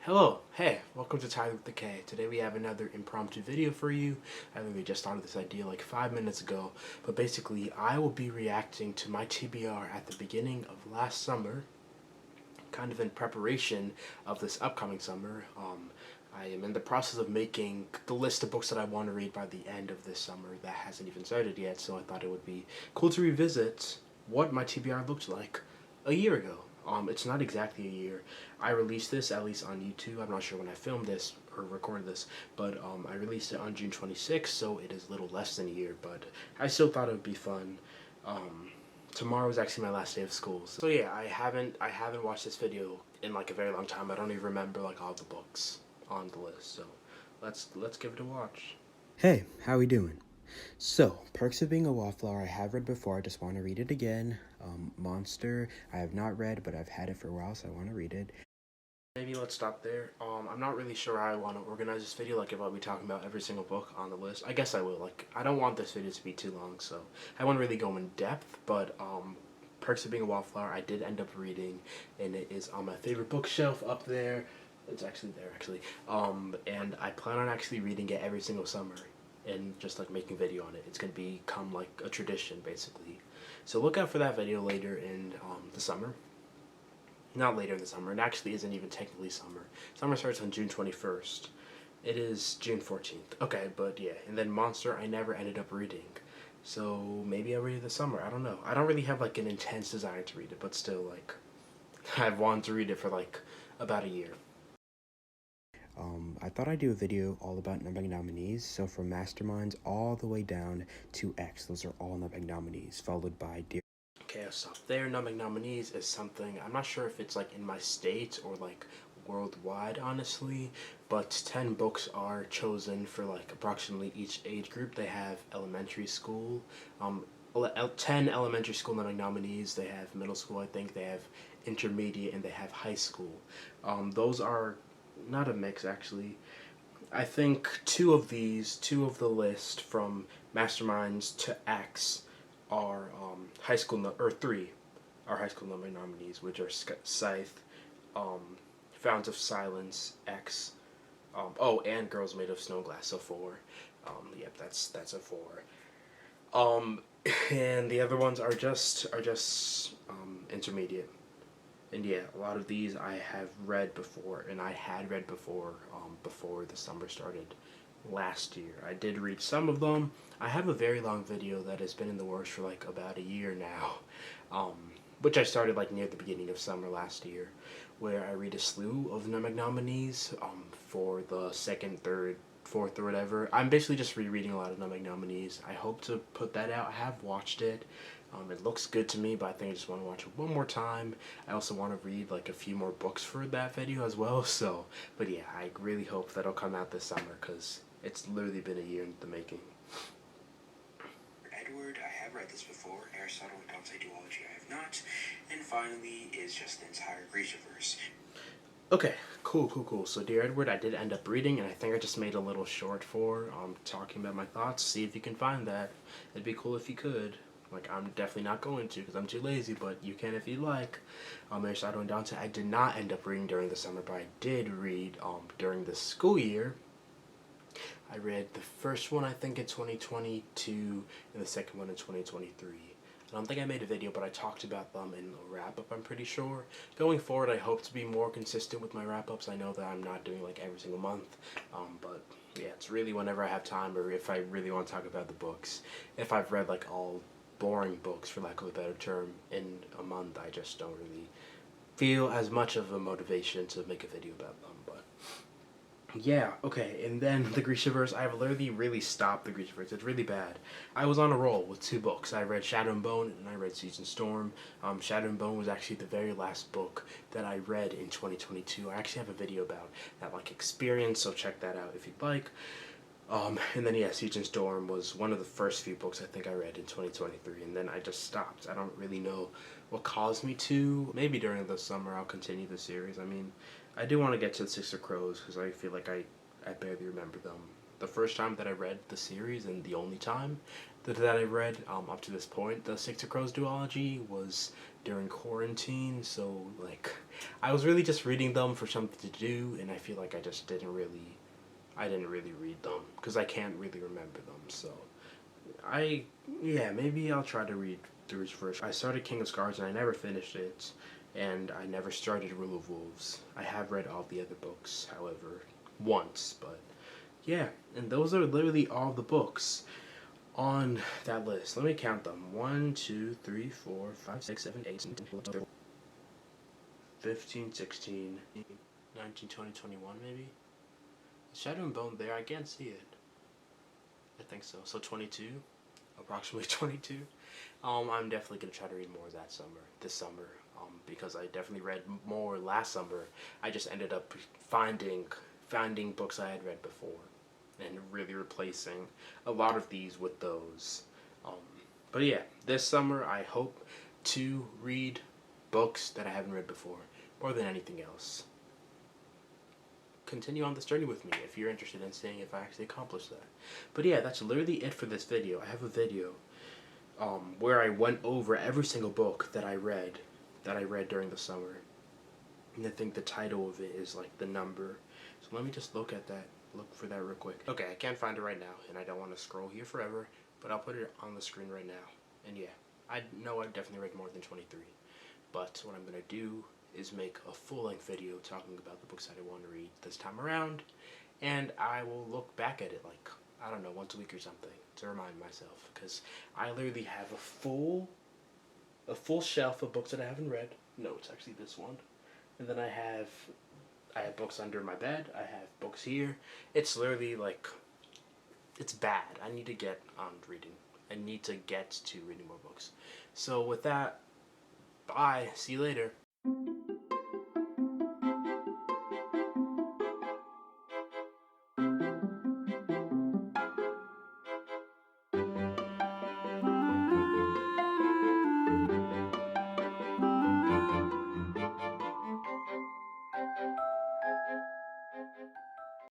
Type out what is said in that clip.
Hello, hey, welcome to Tyler with the K. Today we have another impromptu video for you. I literally just thought of this idea like 5 minutes ago, but basically I will be reacting to my TBR at the beginning of last summer, kind of in preparation of this upcoming summer. I am in the process of making the list of books that I want to read by the end of this summer. That hasn't even started yet, so I thought it would be cool to revisit what my TBR looked like a year ago. It's not exactly a year. I released this, at least on YouTube. I'm not sure when I filmed this or recorded this, but I released it on June 26th, so it is a little less than a year, but I still thought it would be fun. Tomorrow is actually my last day of school. So yeah, I haven't watched this video in like a very long time. I don't even remember like all the books on the list. So let's give it a watch. Hey, how we doing? So, Perks of Being a Wallflower, I have read before, I just want to read it again. Monster, I have not read, but I've had it for a while, so I want to read it. Maybe let's stop there. I'm not really sure how I want to organize this video, like if I'll be talking about every single book on the list. I guess I will. Like, I don't want this video to be too long, so I won't really go in depth, but Perks of Being a Wallflower, I did end up reading, and it is on my favorite bookshelf up there. It's actually there, actually. And I plan on actually reading it every single summer and just like making a video on it. It's gonna become like a tradition, basically. So look out for that video later in the summer. Not later in the summer. It actually isn't even technically summer. Summer starts on June 21st. It is June 14th. Okay, but yeah. And then Monster, I never ended up reading. So maybe I'll read it this summer. I don't know. I don't really have like an intense desire to read it, but still, like, I've wanted to read it for like about a year. I thought I'd do a video all about Nutmeg nominees, so from Masterminds all the way down to X, those are all Nutmeg nominees, followed by Dear. Okay, I'll stop there. Nutmeg nominees is something, I'm not sure if it's like in my state or like worldwide, honestly, but 10 books are chosen for like approximately each age group. They have elementary school, 10 elementary school Nutmeg nominees. They have middle school, I think. They have intermediate, and they have high school. Those are not a mix, actually. I think two of the list from Masterminds to X are high school, or three are high school Nutmeg nominees, which are Scythe, Fountains of Silence, X, oh, and Girls Made of Snow Glass, so four. Yep, that's a four. And the other ones are just intermediate. And yeah, a lot of these I have read before, and I had read before the summer started last year. I did read some of them. I have a very long video that has been in the works for like about a year now, which I started like near the beginning of summer last year, where I read a slew of Nutmeg nominees for the second, third, fourth, or whatever. I'm basically just rereading a lot of Nutmeg nominees. I hope to put that out. I have watched it. It looks good to me, but I think I just want to watch it one more time. I also want to read like a few more books for that video as well. So, but yeah, I really hope that'll come out this summer because it's literally been a year in the making. Edward, I have read this before. Aristotle and Dante's Duology, I have not. And finally is just the entire Grishaverse. Okay, cool. So Dear Edward, I did end up reading, and I think I just made a little short for talking about my thoughts. See if you can find that. It'd be cool if you could. Like, I'm definitely not going to because I'm too lazy, but you can if you like. Aristotle and Dante, I did not end up reading during the summer, but I did read during the school year. I read the first one, I think, in 2022, and the second one in 2023. I don't think I made a video, but I talked about them in a wrap-up, I'm pretty sure. Going forward, I hope to be more consistent with my wrap-ups. I know that I'm not doing, like, every single month, but, yeah, it's really whenever I have time or if I really want to talk about the books. If I've read, like, all boring books, for lack of a better term, in a month, I just don't really feel as much of a motivation to make a video about them, but yeah, okay, and then the Grishaverse, I've literally really stopped the Grishaverse. It's really bad. I was on a roll with two books. I read Shadow and Bone, and I read Siege and Storm. Shadow and Bone was actually the very last book that I read in 2022. I actually have a video about that, like, experience, so check that out if you'd like. And then, yeah, Siege and Storm was one of the first few books I think I read in 2023, and then I just stopped. I don't really know what caused me to. Maybe during the summer I'll continue the series. I mean, I do want to get to the Six of Crows, because I feel like I barely remember them. The first time that I read the series, and the only time that I read up to this point. The Six of Crows duology was during quarantine, so like I was really just reading them for something to do, and I feel like I didn't really read them because I can't really remember them. So maybe I'll try to read through his first. I started King of Scars and I never finished it, and I never started Rule of Wolves. I have read all the other books, however, once, but yeah, and those are literally all the books on that list. Let me count them. 1, 2, 3, 4, 5, 6, 7, 8, 9, 15, 16, 19, 20, 21 maybe? Is Shadow and Bone there? I can't see it. I think so. So 22? Approximately 22. I'm definitely going to try to read more this summer, because I definitely read more last summer. I just ended up finding books I had read before and really replacing a lot of these with those. But yeah, this summer I hope to read books that I haven't read before more than anything else. Continue on this journey with me if you're interested in seeing if I actually accomplish that. But yeah, that's literally it for this video. I have a video where I went over every single book that I read during the summer. And I think the title of it is like the number. So let me just look for that real quick. Okay, I can't find it right now, and I don't want to scroll here forever, but I'll put it on the screen right now. And yeah, I know I've definitely read more than 23. But what I'm going to do is make a full-length video talking about the books that I want to read this time around, and I will look back at it like, I don't know, once a week or something to remind myself, because I literally have a full shelf of books that I haven't read. No, it's actually this one. And then I have books under my bed. I have books here. It's literally like, it's bad. I need to get on reading. I need to get to reading more books. So with that, bye. See you later.